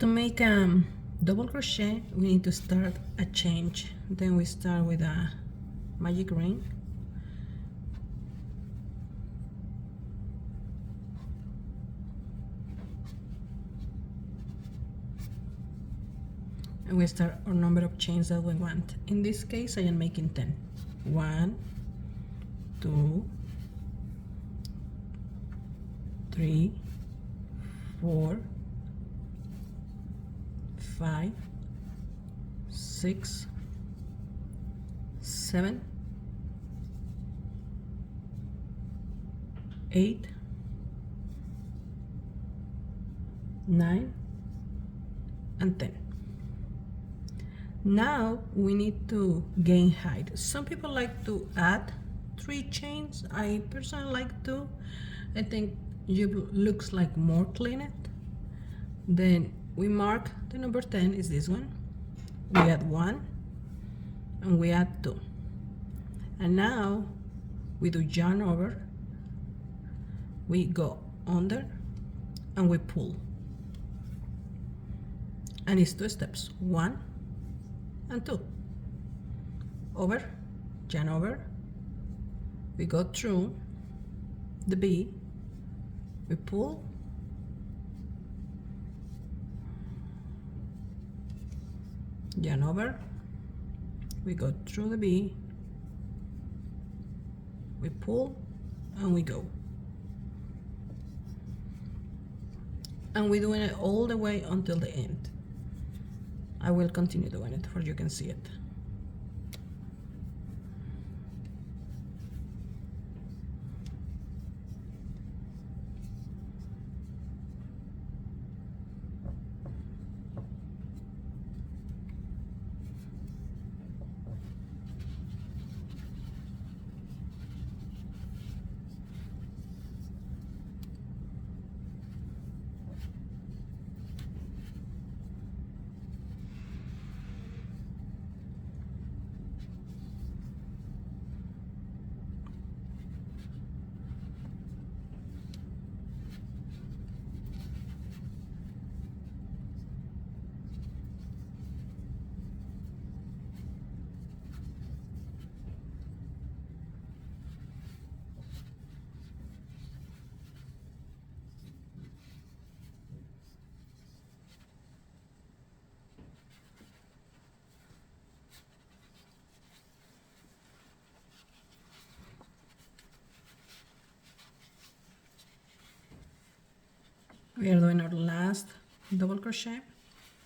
To make double crochet, we need to start a change. Then we start with a magic ring. And we start our number of chains that we want. In this case, I am making 10. 1, 2, 3, 4, 5, 6, 7, 8, 9, and 10. Now we need to gain height. Some people like to add 3 chains. I personally like to. I think it looks like more clean. Then we mark the number 10 is this one. We add 1 and we add 2. And now we do yarn over. We go under and we pull. And it's 2 steps. 1 and 2. Over, yarn over. We go through the bee. We pull. Yarn over. We go through the bee. We pull and we go. And we're doing it all the way until the end. I will continue doing it for you can see it. We are doing our last double crochet.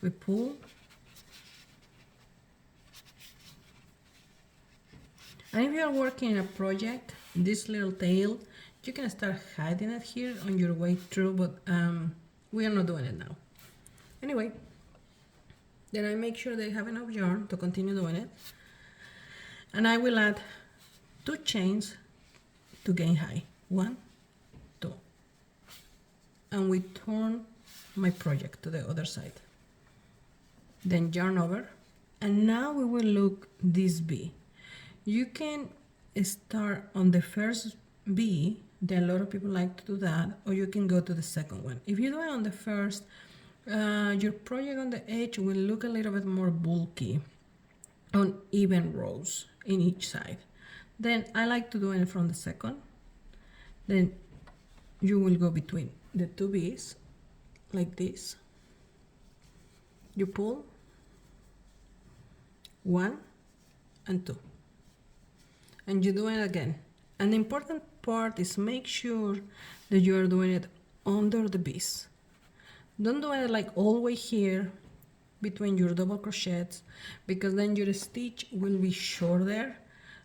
We pull. And if you are working in a project, this little tail, you can start hiding it here on your way through, but we are not doing it now. Anyway, then I make sure they have enough yarn to continue doing it. And I will add 2 chains to gain height. 1, 2. And we turn my project to the other side. Then yarn over. And now we will look this bee. You can start on the first bee. There are a lot of people like to do that, or you can go to the second one. If you do it on the first, your project on the edge will look a little bit more bulky on even rows in each side. Then I like to do it from the second. Then you will go between the 2 bees like this. You pull 1 and 2. And you do it again. And the important part is make sure that you are doing it under the bees. Don't do it like all the way here between your double crochets, because then your stitch will be shorter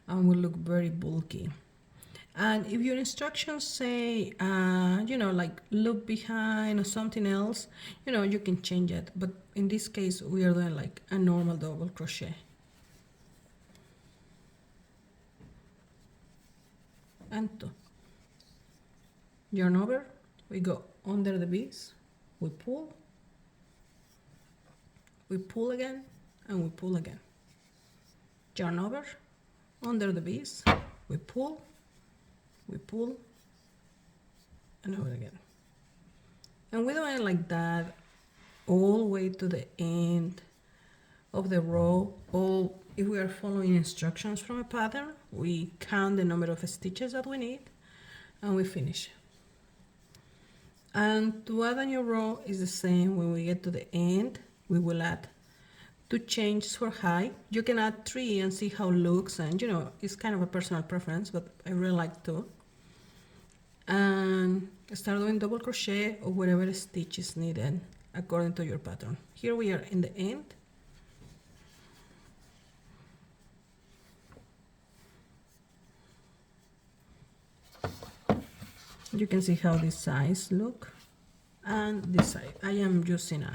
and will look very bulky. And if your instructions say, like look behind or something else, you can change it. But in this case, we are doing like a normal double crochet. And 2. Yarn over, we go under the bees, we pull again, and we pull again. Yarn over, under the bees, we pull, and over again. And we do it like that all the way to the end of the row. All, if we are following instructions from a pattern, we count the number of stitches that we need and we finish. And to add a new row is the same. When we get to the end, we will add 2 chains for high. You can add 3 and see how it looks, and you know, it's kind of a personal preference, but I really like 2. And start doing double crochet or whatever stitch is needed according to your pattern. Here we are in the end. You can see how this size look, and this side. I am using a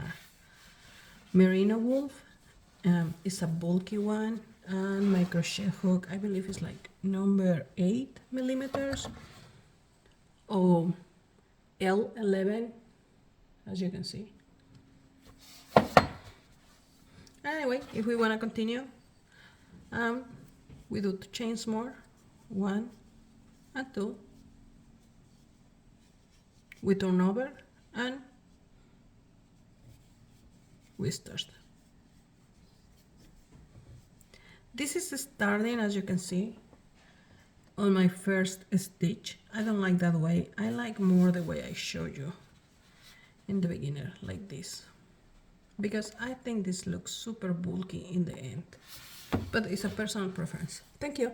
merino wool. It's a bulky one, and my crochet hook, I believe, is like number 8 millimeters or L11, as you can see. Anyway, if we want to continue, we do 2 chains more, 1 and 2. We turn over and we start. This is starting, as you can see, on my first stitch. I don't like that way. I like more the way I showed you in the beginner, like this, because I think this looks super bulky in the end, but it's a personal preference. Thank you.